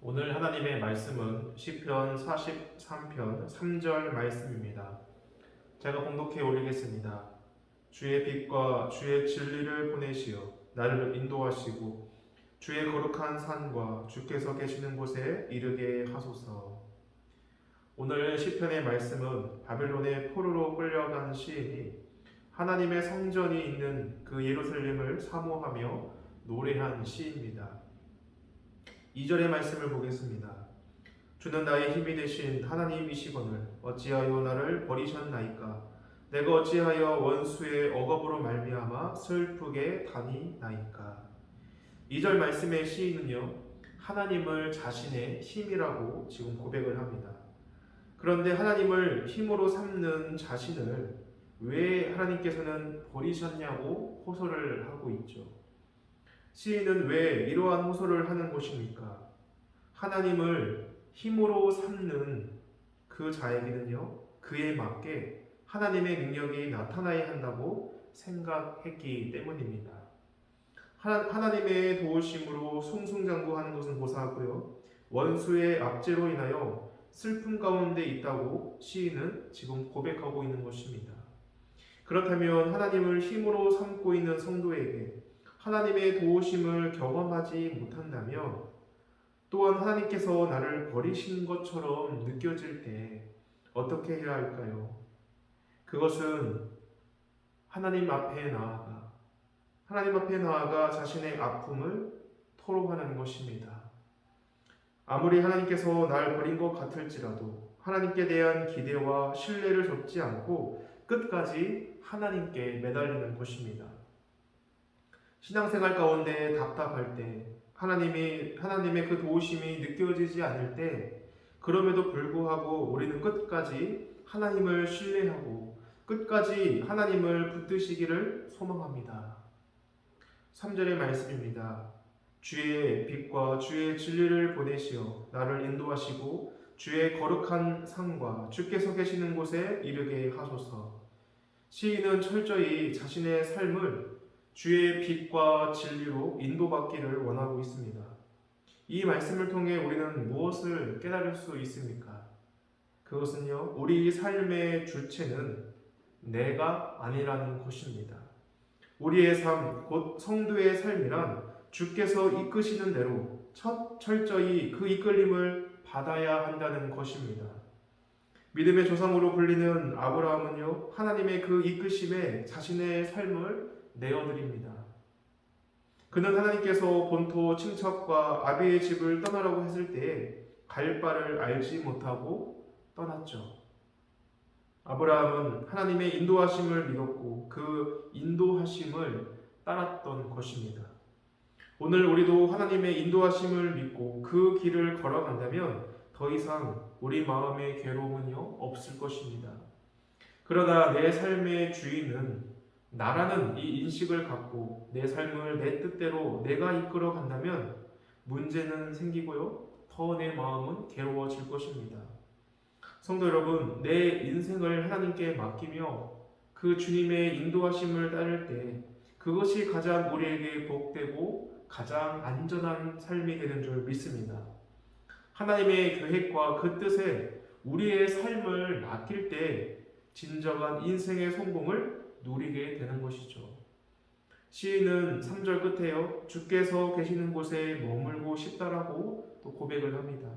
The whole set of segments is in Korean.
오늘 하나님의 말씀은 시편 43편 3절 말씀입니다. 제가 봉독해 올리겠습니다. 주의 빛과 주의 진리를 보내시어 나를 인도하시고 주의 거룩한 산과 주께서 계시는 곳에 이르게 하소서. 오늘 시편의 말씀은 바벨론의 포로로 끌려간 시인이 하나님의 성전이 있는 그 예루살렘을 사모하며 노래한 시입니다. 2절의 말씀을 보겠습니다. 주는 나의 힘이 되신 하나님이시거늘 어찌하여 나를 버리셨나이까. 내가 어찌하여 원수의 억압으로 말미암아 슬프게 다니나이까. 2절 말씀의 시인은요, 하나님을 자신의 힘이라고 지금 고백을 합니다. 그런데 하나님을 힘으로 삼는 자신을 왜 하나님께서는 버리셨냐고 호소를 하고 있죠. 시인은 왜 이러한 호소를 하는 것입니까? 하나님을 힘으로 삼는 그 자에게는요, 그에 맞게 하나님의 능력이 나타나야 한다고 생각했기 때문입니다. 하나님의 도우심으로 승승장구하는 것은 고사하고요, 원수의 압제로 인하여 슬픔 가운데 있다고 시인은 지금 고백하고 있는 것입니다. 그렇다면 하나님을 힘으로 삼고 있는 성도에게 하나님의 도우심을 경험하지 못한다면, 또한 하나님께서 나를 버리신 것처럼 느껴질 때 어떻게 해야 할까요? 그것은 하나님 앞에 나아가 자신의 아픔을 토로하는 것입니다. 아무리 하나님께서 날 버린 것 같을지라도 하나님께 대한 기대와 신뢰를 접지 않고 끝까지 하나님께 매달리는 것입니다. 신앙생활 가운데 답답할 때, 하나님의 그 도우심이 느껴지지 않을 때, 그럼에도 불구하고 우리는 끝까지 하나님을 신뢰하고 끝까지 하나님을 붙드시기를 소망합니다. 3절의 말씀입니다. 주의 빛과 주의 진리를 보내시어 나를 인도하시고 주의 거룩한 산과 주께서 계시는 곳에 이르게 하소서. 시인은 철저히 자신의 삶을 주의 빛과 진리로 인도받기를 원하고 있습니다. 이 말씀을 통해 우리는 무엇을 깨달을 수 있습니까? 그것은요, 우리 삶의 주체는 내가 아니라는 것입니다. 우리의 삶, 곧 성도의 삶이란 주께서 이끄시는 대로 철저히 그 이끌림을 받아야 한다는 것입니다. 믿음의 조상으로 불리는 아브라함은요, 하나님의 그 이끄심에 자신의 삶을 내어드립니다. 그는 하나님께서 본토 친척과 아비의 집을 떠나라고 했을 때에 갈 바를 알지 못하고 떠났죠. 아브라함은 하나님의 인도하심을 믿었고 그 인도하심을 따랐던 것입니다. 오늘 우리도 하나님의 인도하심을 믿고 그 길을 걸어간다면 더 이상 우리 마음의 괴로움은요, 없을 것입니다. 그러나 내 삶의 주인은 나라는 이 인식을 갖고 내 삶을 내 뜻대로 내가 이끌어 간다면 문제는 생기고요, 더 내 마음은 괴로워질 것입니다. 성도 여러분, 내 인생을 하나님께 맡기며 그 주님의 인도하심을 따를 때 그것이 가장 우리에게 복되고 가장 안전한 삶이 되는 줄 믿습니다. 하나님의 계획과 그 뜻에 우리의 삶을 맡길 때 진정한 인생의 성공을 누리게 되는 것이죠. 시인은 3절 끝에요, 주께서 계시는 곳에 머물고 싶다라고 또 고백을 합니다.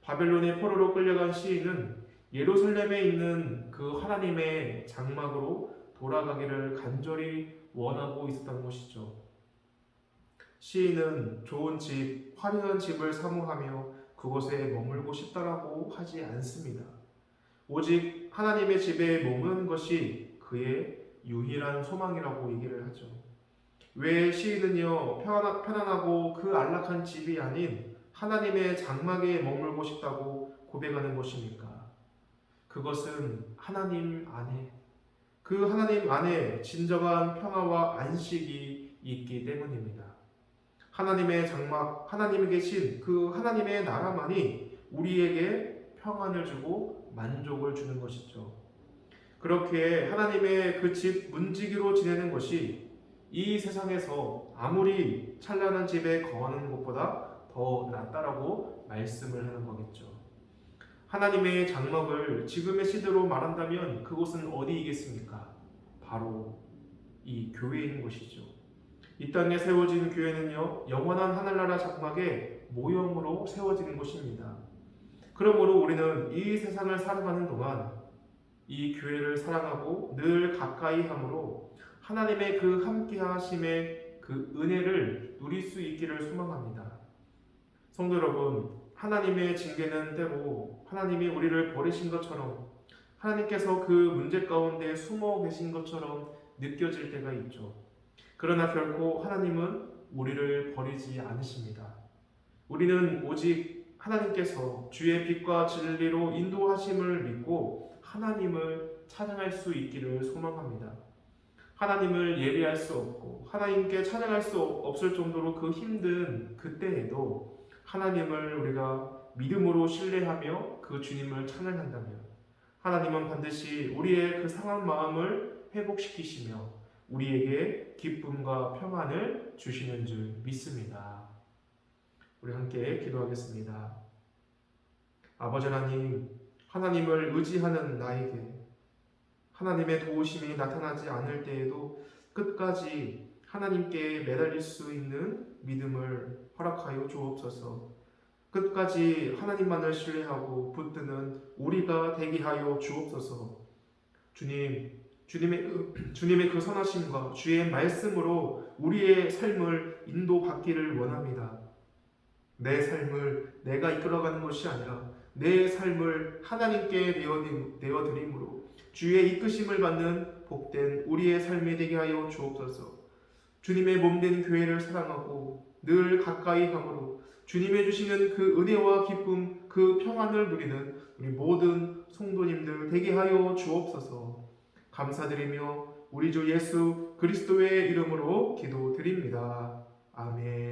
바벨론의 포로로 끌려간 시인은 예루살렘에 있는 그 하나님의 장막으로 돌아가기를 간절히 원하고 있었던 것이죠. 시인은 좋은 집, 화려한 집을 사모하며 그곳에 머물고 싶다라고 하지 않습니다. 오직 하나님의 집에 머무는 것이 그의 유일한 소망이라고 얘기를 하죠. 왜 시인은요, 편안하고 그 안락한 집이 아닌 하나님의 장막에 머물고 싶다고 고백하는 것입니까? 그것은 하나님 안에, 그 하나님 안에 진정한 평화와 안식이 있기 때문입니다. 하나님의 장막, 하나님이 계신 그 하나님의 나라만이 우리에게 평안을 주고 만족을 주는 것이죠. 그렇게 하나님의 그 집 문지기로 지내는 것이 이 세상에서 아무리 찬란한 집에 거하는 것보다 더 낫다라고 말씀을 하는 거겠죠. 하나님의 장막을 지금의 시대로 말한다면 그곳은 어디이겠습니까? 바로 이 교회인 것이죠. 이 땅에 세워진 교회는요, 영원한 하늘나라 장막의 모형으로 세워지는 것입니다. 그러므로 우리는 이 세상을 살아가는 동안 이 교회를 사랑하고 늘 가까이 함으로 하나님의 그 함께 하심의 그 은혜를 누릴 수 있기를 소망합니다. 성도 여러분, 하나님의 징계는 때로 하나님이 우리를 버리신 것처럼, 하나님께서 그 문제 가운데 숨어 계신 것처럼 느껴질 때가 있죠. 그러나 결코 하나님은 우리를 버리지 않으십니다. 우리는 오직 하나님께서 주의 빛과 진리로 인도하심을 믿고 하나님을 찬양할 수 있기를 소망합니다. 하나님을 예배할 수 없고 하나님께 찬양할 수 없을 정도로 그 힘든 그때에도 하나님을 우리가 믿음으로 신뢰하며 그 주님을 찬양한다면 하나님은 반드시 우리의 그 상한 마음을 회복시키시며 우리에게 기쁨과 평안을 주시는 줄 믿습니다. 우리 함께 기도하겠습니다. 아버지 하나님, 하나님을 의지하는 나에게 하나님의 도우심이 나타나지 않을 때에도 끝까지 하나님께 매달릴 수 있는 믿음을 허락하여 주옵소서. 끝까지 하나님만을 신뢰하고 붙드는 우리가 되게 하여 주옵소서. 주님의 그 선하심과 주의 말씀으로 우리의 삶을 인도받기를 원합니다. 내 삶을 내가 이끌어가는 것이 아니라 내 삶을 하나님께 내어드림으로 주의 이끄심을 받는 복된 우리의 삶이 되게 하여 주옵소서. 주님의 몸된 교회를 사랑하고 늘 가까이 함으로 주님의 주시는 그 은혜와 기쁨, 그 평안을 누리는 우리 모든 성도님들 되게 하여 주옵소서. 감사드리며 우리 주 예수 그리스도의 이름으로 기도드립니다. 아멘.